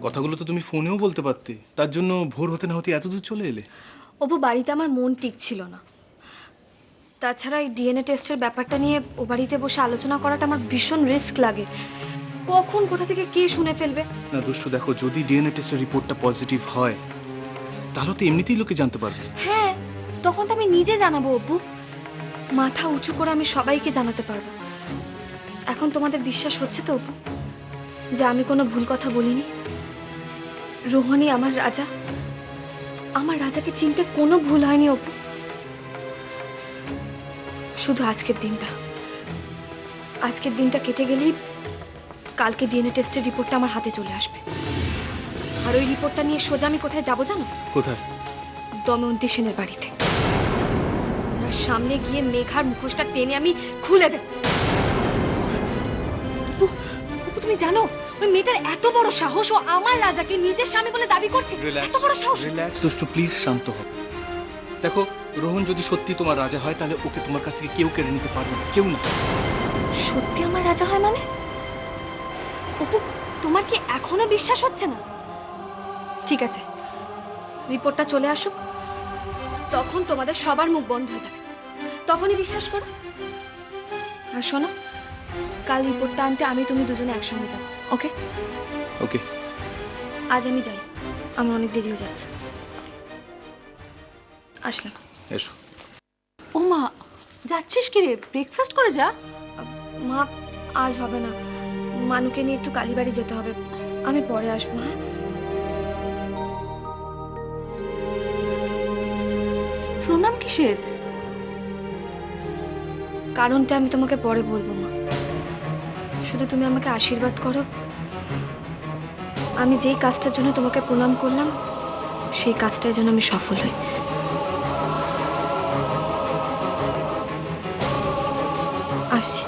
কথাগুলো তো তুমি ফোনেও বলতে পারতে, তার জন্য ভোর হতে না হতে এত দূর চলে এলে। অপু, বাড়িতে আমার মন টিকছিল না। তাছাড়া এই ডিএনএ টেস্টের ব্যাপারটা নিয়ে ও বাড়িতে বসে আলোচনা করাটা আমার ভীষণ রিস্ক লাগে। কখন কোথা থেকে কে শুনে ফেলবে। না দুষ্টু, দেখো যদি ডিএনএ টেস্টের রিপোর্টটা পজিটিভ হয় তাহলে তো এমনিতেই লোকে জানতে পারবে। হ্যাঁ, তখন তো আমি নিজে জানাবো অপু। মাথা উঁচু করে আমি সবাইকে জানাতে পারবো। এখন তোমাদের বিশ্বাস হচ্ছে তো অপু যে আমি কোনো ভুল কথা বলিনি? রোহনই আমার রাজা। আমার রাজাকে চিনতে কোনো ভুল হয়নি অপু। শুধু আজকের দিনটা কেটে গেলেই কালকে ডিএনএ টেস্টের রিপোর্টটা আমার হাতে চলে আসবে। আর ওই রিপোর্টটা নিয়ে সোজা আমি কোথায় যাবো জানো? কোথায়? দময়ন্তী সেনের বাড়িতে। ওনার সামনে গিয়ে মেঘার মুখোশটা টেনে আমি খুলে দেব। অপু, অপু, তুমি জানো ওই মেয়েটার এত বড় সাহস, ও আমার রাজাকে নিজের স্বামী বলে দাবি করছে। এত বড় সাহস! রিল্যাক্স দুষ্টু, প্লিজ শান্ত হও। দেখো, রোহন যদি সত্যি তোমার রাজা হয় তাহলে ওকে তোমার কাছ থেকে কেউ কেড়ে নিতে পারবে না, কেউ না। সত্যি আমার রাজা হয় মানে? অপু, তোমার কি এখনো বিশ্বাস হচ্ছে না? ঠিক আছে, রিপোর্টটা চলে আসুক, তখন তোমাদের সবার মুখ বন্ধ হয়ে যাবে, তখনই বিশ্বাস করো। আর শোনো, কাল রিপোর্টটা আনতে আমি তুমি দুজনে একসঙ্গে যাবো, ওকে? ওকে। আজ আমি যাই, আমার অনেক দেরি হয়ে যাচ্ছে। আসলাম। এসো। ও মা, যাচ্ছিস কি রে? ব্রেকফাস্ট করে যা। মা, আজ হবে না, মানুকে নিয়ে একটু কালীবাড়ি যেতে হবে, আমি পরে আসবো। হ্যাঁ, প্রণাম কিসের? কারণটা আমি তোমাকে পরে বলবো মা, শুধু তুমি আমাকে আশীর্বাদ করো আমি যেই কাজটার জন্য তোমাকে প্রণাম করলাম সেই কাজটার জন্য আমি সফল হই। আসছি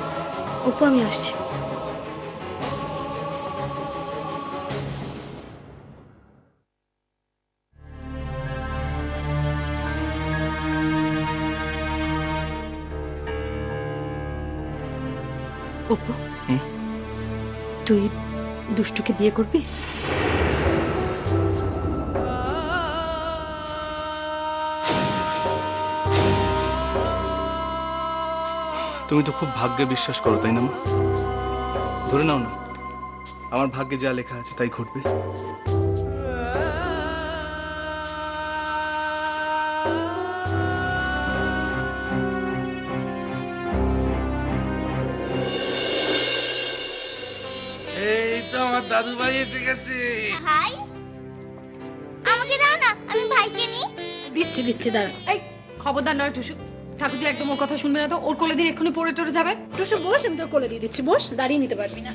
অপু, আমি আসছি। অপু, তুই দুষ্টুকে বিয়ে করবি? তুমি তো খুব ভাগ্যে বিশ্বাস করো, তাই না মা? ধরে নাও না, আমার ভাগ্যে যা লেখা আছে তাই ঘটবে। এই তো আমার দাদু ভাই এসে গেছে। ভাই, আমাকে দাও না, আমি ভাইকে নিই। দিচ্ছি দিচ্ছি, দাঁড়া। এই খবরদার নয় টুসু, ঠাকুরজি একদম ওর কথা শুনবে না তো। ওর কোলে দিয়ে এক্ষুনি পড়ে টরে যাবে। টুসু বস, আমি তোর কোলে দিয়ে দিচ্ছি, বস, দাঁড়িয়ে নিতে পারবি না।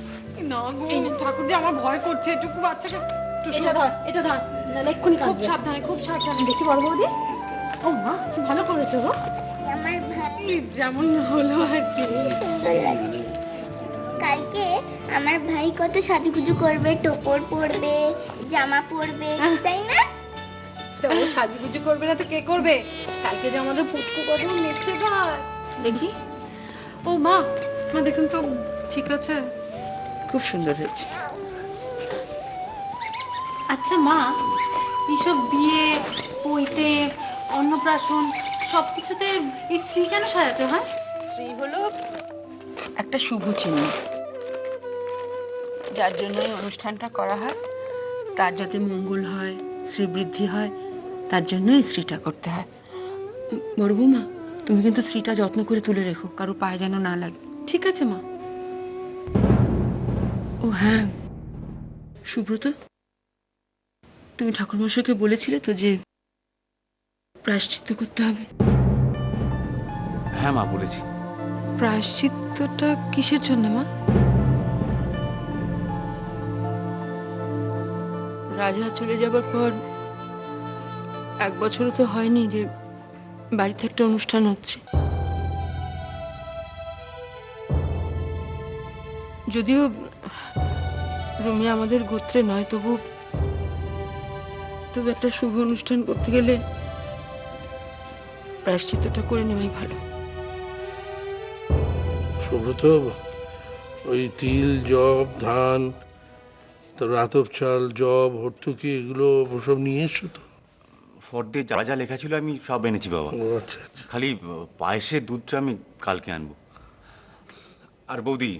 না গো ঠাকুরজি, আমার ভয় করছে, এটুকু বাচ্চাকে। টুসু এটা ধর, নাহলে এক্ষুনি খুব সাবধানে, খুব সাবধানে। দেখি বড় বৌদি। ও মা, ভালো করেছো গো। আমার ভাই যেমন হলো আর কি। সুন্দর লাগছে। কালকে আমার ভাই কত সাজুগুজু করবে, টোপর পরবে, জামা পরবে, তাই না? তো ও সাজুগুজু করবে না তো কে করবে? কালকে যে আমাদের পুচকু কত মিথ্যে গায়। দেখি। ও মা, মা দেখুন তো, ঠিক আছে, খুব সুন্দর হয়েছে। আচ্ছা মা, এইসব বিয়ে, পৈতে, অন্নপ্রাশন সব কিছুতে এই শ্রী কেন সাজাতে হয়? শ্রী হলো একটা শুভ চিহ্ন, যার জন্য এই অনুষ্ঠানটা করা হয়। তার যাতে মঙ্গল হয়, শ্রীবৃদ্ধি হয়, তার জন্য এই শ্রীটা করতে হয়। বড় বৌমা, তুমি কিন্তু শ্রীটা যত্ন করে তুলে রেখো, কারো পায়ে যেন না লাগে। ঠিক আছে মা। ও হ্যাঁ সুব্রত, তুমি ঠাকুরমশাইকে বলেছিলে তো যে প্রায়শ্চিত্ত করতে হবে? হ্যাঁ মা, বলেছি। প্রায়শ্চিত্তটা কিসের জন্য মা? রাজা চলে যাবার পর 1 বছরও তো হয়নি যে বাড়িতে একটা অনুষ্ঠান হচ্ছে। যদিও রুমি আমাদের গোত্রে নয়, তবু একটা শুভ অনুষ্ঠান করতে গেলে প্রায়শ্চিত্তটা করে নেওয়াই ভালো। সুব্রত, ওই তিল, জব, ধান তোর আতপ চাল, জব, হর্তুকি এগুলো সব নিয়ে এসছো তো? ফর্দে যা যা লেখা ছিল আমি সব এনেছি বাবা। ও আচ্ছা আচ্ছা। খালি পায়েসের দুধটা আমি কালকে আনবো। আর বৌদি,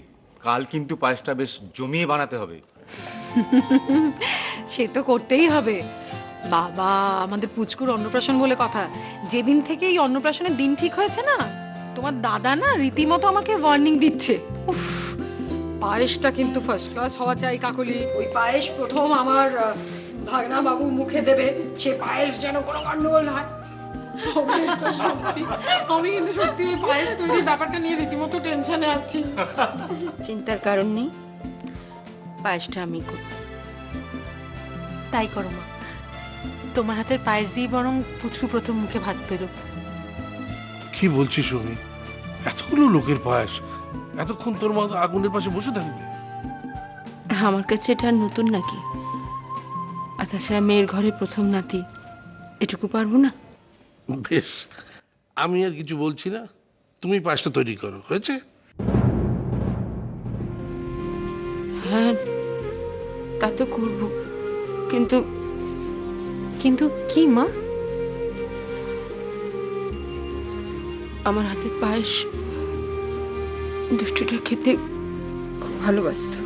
কাল কিন্তু পায়েসটা বেশ জমিয়ে বানাতে হবে। সে তো করতেই হবে। বাবা, আমাদের পুচকুর অন্নপ্রাশন বলে কথা, যেদিন থেকে এই অন্নপ্রাশনের দিন ঠিক হয়েছে না, তোমার দাদা না রীতিমতো আমাকে ওয়ার্নিং দিচ্ছে। উফ, পায়েসটা কিন্তু ফার্স্ট ক্লাস হওয়া চাই কাকলি। ওই পায়েস প্রথম আমার ভাগনা বাবু মুখে দেবে, সে পায়েস যেন কোনো গন্ডগোল না হয়। তবে এটা সত্যি, আমি কিন্তু সত্যি ওই পায়েস তৈরির ব্যাপারটা নিয়ে রীতিমতো টেনশনে আছি। চিন্তার কারণ নেই, পায়েসটা আমি করব। তাই করো মা, তোমার হাতের পায়েস দিয়ে বরং পুচকু প্রথম মুখে ভাত তুলুক। কি বলছিস সুমি? এতগুলো লোকের পায়েস এতক্ষণ তোর মা আগুনের পাশে বসে থাকবে? আমার কাছে এটা আর নতুন নাকি? আর তাছাড়া মেয়ের ঘরে প্রথম নাতি, এটুকু পারবো না? বেশ, আমি আর কিছু বলছি না, তুমি পায়েসটা তৈরি করো, হয়েছে? হ্যাঁ, তা তো করবো, কিন্তু কিন্তু কি মা? আমার হাতের পায়েস দুষ্টুটা খেতে খুব ভালোবাসতো।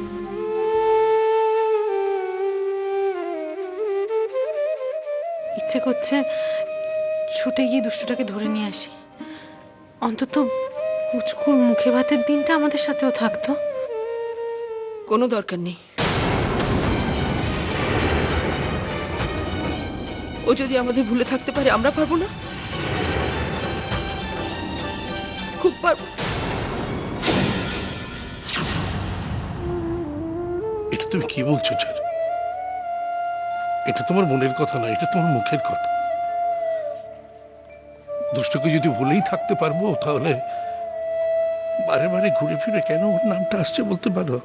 ইচ্ছে করছে ছুটে গিয়ে দুষ্টুটাকে ধরে নিয়ে আসি, অন্তত পুচকুর মুখে ভাতের দিনটা আমাদের সাথেও থাকতো। কোনো দরকার নেই। ও যদি আমাদের ভুলে থাকতে পারে, আমরা পারবো না? খুব পারবো। এটা তুমি কি বলছো স্যার? এটা তোমার মনের কথা না, এটা তোমার মুখের কথা। দুষ্টকে যদি ভুলেই থাকতে পারবো, তাহলে বারে বারে ঘুরে ফিরে কেন ওর নামটা আসছে বলতে পারো?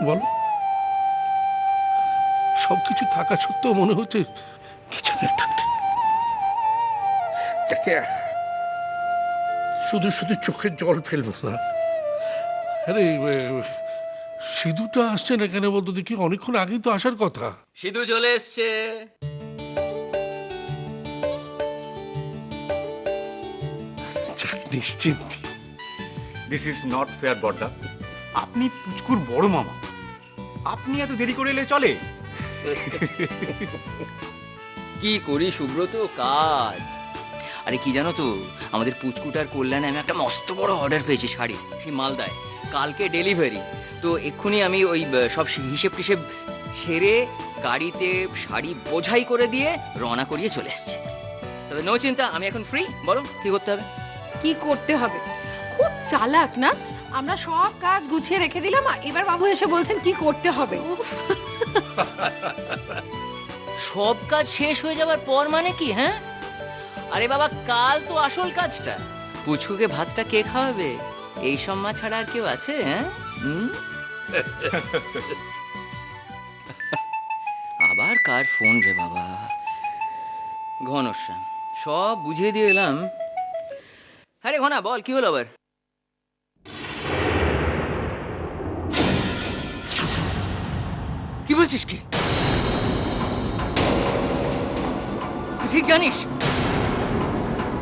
বলো। সবকিছু থাকা সত্ত্বেও মনে হচ্ছে কিছু না একটা তাকে শুধু শুধু চোখের জল ফেলবো না। আরে সিধুটা আসছে না কেন বলতো দেখি? অনেকক্ষণ আগেই তো আসার কথা। সিধু চলে এসছে। নিশ্চিন্ত। দিস ইজ নট ফেয়ার বড়দা। আপনি পুচকুর বড় মামা, আপনি এত দেরি করে এলে চলে? কি করি সুব্রত, কাজ। আরে কি জানো তো, আমাদের পুচকুটার কল্যাণে আমি একটা মস্ত বড় অর্ডার পেয়েছি শাড়ি, সেই মালদায়। কালকে ডেলিভারি, তো এক্ষুনি আমি ওই সব হিসেব টিসেব সেরে গাড়িতে শাড়ি বোঝাই করে দিয়ে রওনা করিয়ে চলে এসছি। তবে নো চিন্তা, আমি এখন ফ্রি। বলো কি করতে হবে? কি করতে হবে? খুব চালাক না? আমরা সব কাজ গুছিয়ে রেখে দিলাম, এবার বাবু এসে বলছেন কি করতে হবে। সব কাজ শেষ হয়ে যাবার পর মানে কি? হ্যাঁ, আরে বাবা, কাল তো আসল কাজটা। পুচকুকে ভাতটা কে খাওয়াবে? এই সম্মা ছাড়া আর কেউ আছে? হ্যাঁ, আবার কার ফোন রে বাবা? ঘনশ্যাম, সব বুঝিয়ে দিয়ে এলাম। আরে ঘনা, বল কি হলো আবার? কি বলছিস? কি ঠিক জানিস?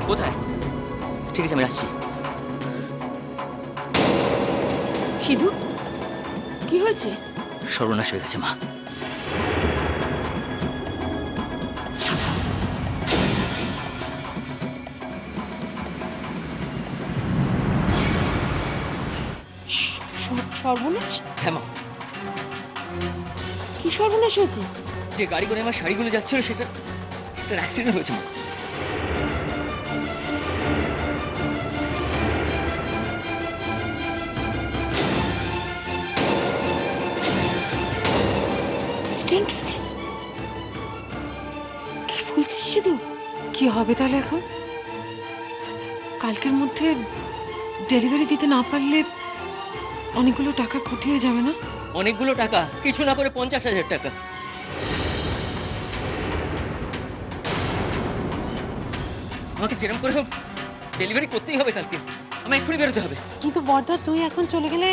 কোথায়? ঠিক আছে, আমি আসছি। সিধু, কি হয়েছে? সর্বনাশ হয়ে গেছে মা। সর্বনাশ? হ্যাঁ মা, কি সর্বনাশ হয়েছে? যে গাড়ি করে আমার শাড়িগুলো যাচ্ছিল সেটা একটা অ্যাক্সিডেন্ট হয়েছে মা। অ্যাক্সিডেন্ট হয়েছে? কি বলছিস সিধু? কি হবে তাহলে এখন? কালকের মধ্যে ডেলিভারি দিতে না পারলে অনেকগুলো টাকার ক্ষতি হয়ে যাবে না? অনেকগুলো টাকা? কিছু না করে 50,000 টাকা। আমাকে যেরকম করে হোক ডেলিভারি করতেই হবে কালকে। আমি এক্ষুনি বেরোতে হবে। কিন্তু বর্দা তুই এখন চলে গেলে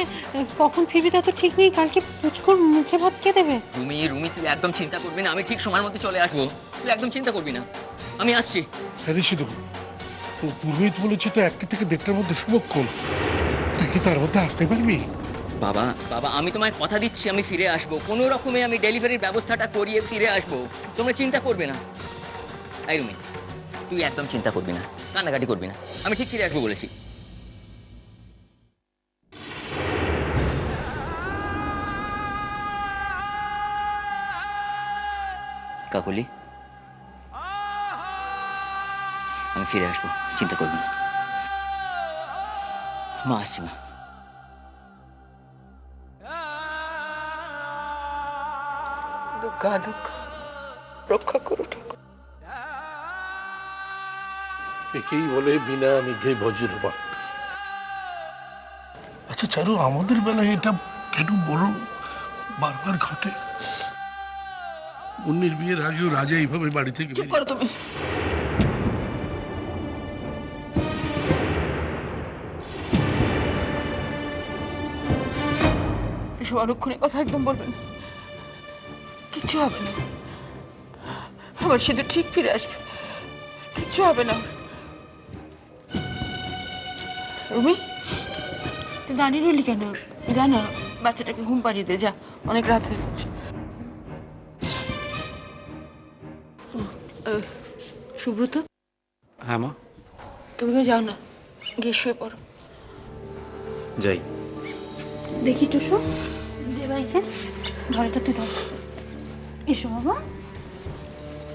কখন ফিরবি তা তো ঠিক নেই। কালকে পুচকুর মুখে ভাত কে দেবে? রুমি রুমি তুই একদম চিন্তা করবি না, আমি ঠিক সময়ের মধ্যে চলে আসবো, তুই একদম চিন্তা করবি না, আমি আসছি। হ্যাঁ রে সিধু, ও পুরোহিত বলেছে তো 1টা থেকে 1:30টার মধ্যে শুভক্ষণ। তুই কি তার মধ্যে আসতে পারবি? বাবা বাবা আমি তোমায় কথা দিচ্ছি আমি ফিরে আসবো, কোনো রকমে আমি ডেলিভারির ব্যবস্থাটা করিয়ে ফিরে আসবো, তোমরা চিন্তা করবে না। এই রুমি তুই একদম চিন্তা করবি না, কান্নাকাটি করবি না, আমি ঠিক ফিরে আসবো বলেছি। কাকলি আমি ফিরে আসবো, চিন্তা করবি না। মা আসছি মা। দুর্গা দুর্গা রক্ষা করো ঠাকুর। একেই বলে বিনা মেঘে বজ্রপাত। আচ্ছা চারু, আমাদের বেলায় এটা কেন বড় বারবার ঘটে? মুন্নির বিয়ের আগেও রাজা এইভাবে বাড়ি থেকে চুপ করো তুমি। এসব অলক্ষণের কথা একদম বলবেন না, কিচ্ছু হবে না, আমার সিধু ঠিক ফিরে আসবে, কিচ্ছু হবে না। রুমি তুই দাঁড়িয়ে রইলি কেন? যা না বাচ্চাটাকে ঘুম পাড়িয়ে দে, যা, অনেক রাত হয়ে গেছে। সুব্রত হ্যাঁ মা, তুমিও যাও না, গিয়ে শুয়ে পড়ো। যাই। দেখি টুসু, যে বাড়িতে ঘরেটা তুই ধর। এসো বাবা,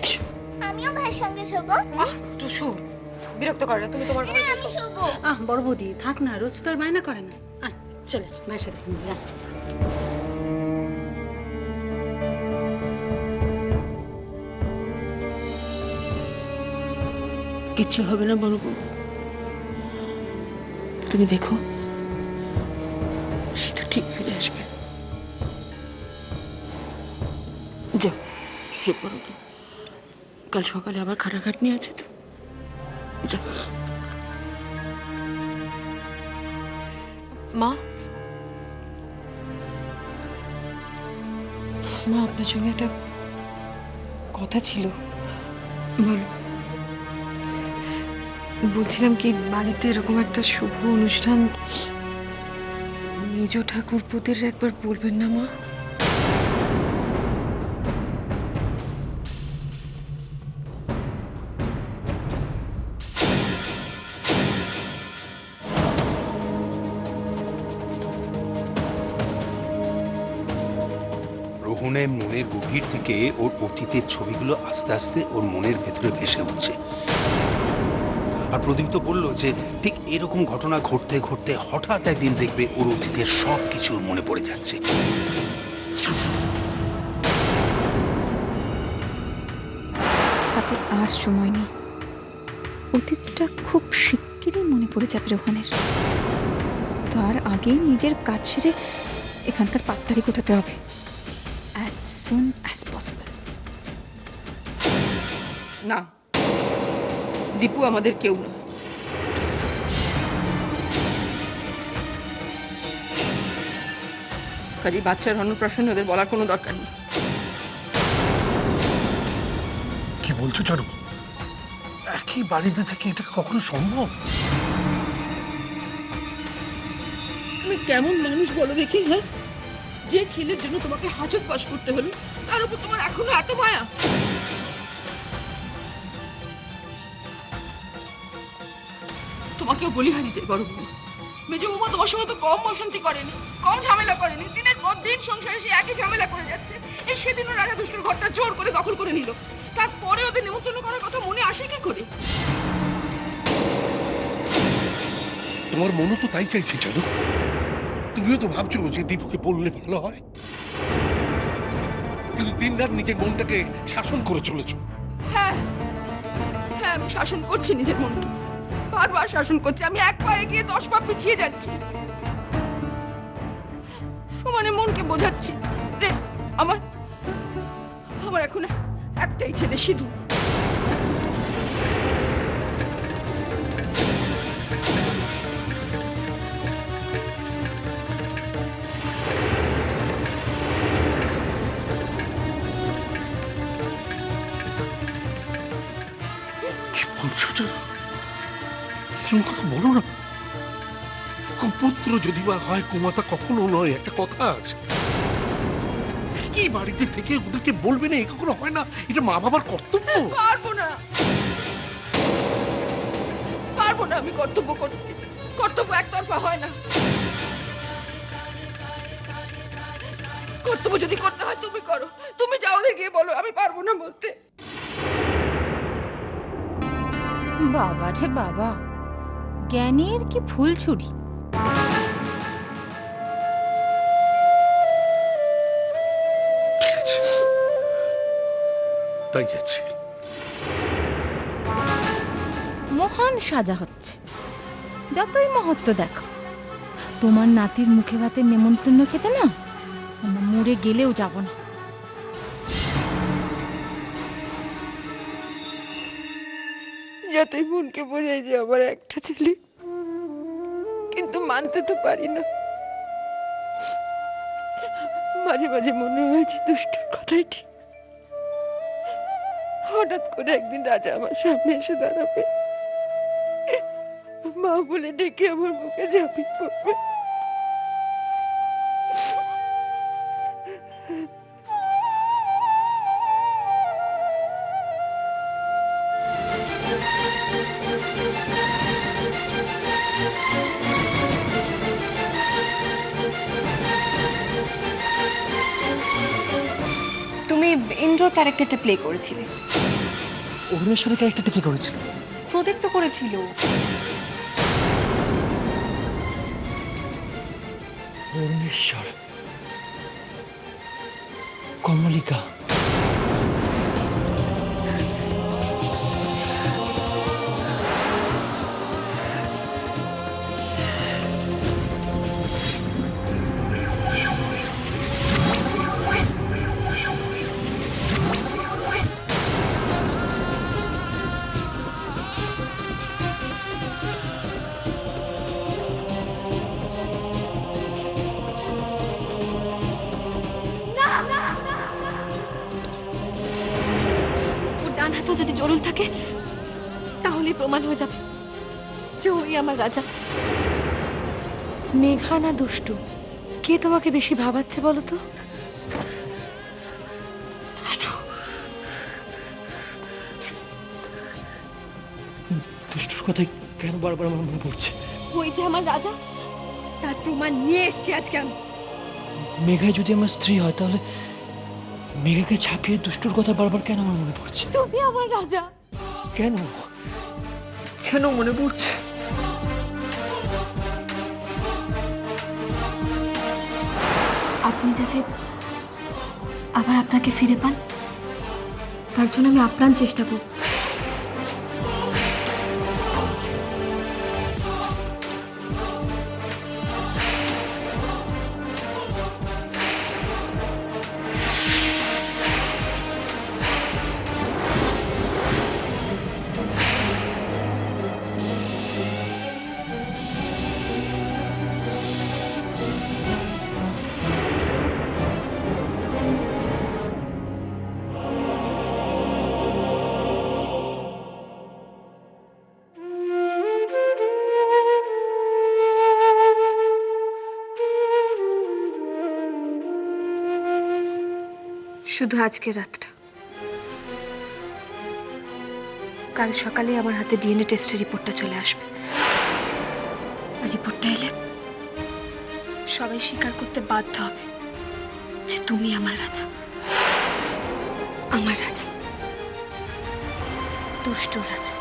এসো। আমিও ভাইয়ের সঙ্গে শোবো। টুসু বিরক্ত করে না, তুমি তোমার ঘরে আমি শোবো। বড় বৌদি থাক না, রোজ তো আর বায়না করে না। চলে ভাইয়ের সাথে ঘুমিয়ে যা। কিচ্ছু হবে না বড় বউ, তুমি দেখো সে তো ঠিক ফিরে আসবে। যাও শুয়ে পড়ো, কাল সকালে আবার খাটাখাটনি আছে তো, যাও। মা মা আপনার সঙ্গে একটা কথা ছিল। বলো। বলছিলাম কি, বাড়িতে এরকম একটা শুভ অনুষ্ঠান মেজ ঠাকুরপোদের একবার বলবেন না মা? রোহনের মনের গভীর থেকে ওর অতীতের ছবিগুলো আস্তে আস্তে ওর মনের ভেতরে ভেসে উঠছে। আর প্রদীপ তো বললো যে ঠিক এরকম ঘটনা ঘটতে ঘটতে হঠাৎ একদিন দেখবে ওর অতীতের সব কিছু ওর মনে পড়ে যাচ্ছে। হাতে আর সময় নেই, অতীতটা খুব শিগগিরই মনে পড়ে যাবে রোহনের। তার আগেই নিজের কাজ সেরে এখানকার পাত্তারি গোটাতে হবে, as soon as possible. না, দীপু আমাদের কেউ না। কাজে বাচ্চার অন্নপ্রাশন ওদের বলার কোনো দরকার নেই। কি বলছো চারু? একই বাড়িতে থেকে এটা কখনো সম্ভব? তুমি কেমন মানুষ বলো দেখি? হ্যাঁ, যে ছেলের জন্য তোমাকে হাজত বাস করতে হলো তার উপর তোমার এখনো এত মায়া? তোমাকেও বলি হারিয়ে যায় বড় বৌমা। মেজ বৌমা তোমার সঙ্গে তো কম অশান্তি করেনি, কম ঝামেলা করেনি। দিনের পর দিন সংসারে সে একই ঝামেলা করে যাচ্ছে। এই সেদিনও রাজা দুষ্টুর ঘরটা জোর করে দখল করে নিল, তারপরে ওদের নিমন্ত্রণ করার কথা মনে আসে কি করে? তোমার মনও তো তাই চাইছে চারু। তুমিও তো ভাবছো যে দীপুকে বললে ভালো হয়, কিন্তু দিন রাত নিজের মনটাকে শাসন করে চলেছো। হ্যাঁ হ্যাঁ, আমি শাসন করছি নিজের মনকে, বারবার শাসন করছি। আমি এক পা এগিয়ে 10 পা পিছিয়ে যাচ্ছি। সমানে মনকে বোঝাচ্ছি যে আমার এখন একটাই ছেলে, সিধু। এরকম কথা বলো না। কুপুত্র যদি বা হয় কুমাতা কখনো নয়, একটা কথা আছে। একই বাড়িতে থেকে ওদেরকে বলবে না, এ কখনো হয় না। এটা মা বাবার কর্তব্য। পারবো না, পারবো না আমি কর্তব্য করতে। কর্তব্য একতরফা হয় না। কর্তব্য যদি করতে হয় তুমি করো, তুমি যাও ওদের গিয়ে বলো, আমি পারবো না বলতে। বাবা রে বাবা, জ্ঞানের কি ফুল ছুরি। ঠিক আছে, তাই যাচ্ছি। মহান সাজা হচ্ছে, যতই মহত্ব দেখো। তোমার নাতির মুখে ভাতের নেমন্তন্ন খেতে না আমরা মরে গেলেও যাব না। যতই মনকে বোঝাই যে আমার একটা ছেলে, কিন্তু মানতে তো পারি না। মাঝে মাঝে মনে হয়েছে দুষ্টুর কথাই ঠিক। হঠাৎ করে একদিন রাজা আমার সামনে এসে দাঁড়াবে, মা বলে ডেকে আমার বুকে ঝাঁপিয়ে পড়বে। তুমি ইন্দ্রর ক্যারেক্টারটা প্লে করেছিলে। অগ্নেশ্বরের ক্যারেক্টারটা কি করেছিল? প্রদীপ তো করেছিল। অগ্নেশ্বর, কমলিকা, ওর ডান হাতেও যদি জরুল থাকে তাহলেই প্রমাণ হয়ে যাবে যে ওই আমার রাজা। মেঘা না দুষ্টু, কে তোমাকে বেশি ভাবাচ্ছে বলো তো? দুষ্টুর কথাই কেন বারবার আমার মনে পড়ছে? ওই যে আমার রাজা, তার প্রমাণ নিয়ে এসছি আজকে আমি। মেঘা যদি আমার স্ত্রী হয় তাহলে মেঘাকে ছাপিয়ে দুষ্টুর কথা বারবার কেন আমার মনে পড়ছে? তুমি আমার রাজা। কেন কেন মনে পড়ছে? আপনি যাতে আবার আপনাকে ফিরে পান, তার জন্য আমি আপ্রাণ চেষ্টা করব। শুধু আজকের রাতটা। কাল সকালে আমার হাতে ডিএনএ টেস্টের রিপোর্টটা চলে আসবে। আর রিপোর্টটা এলে সবাই স্বীকার করতে বাধ্য হবে যে তুমি আমার রাজা, আমার রাজা, দুষ্টুর রাজা।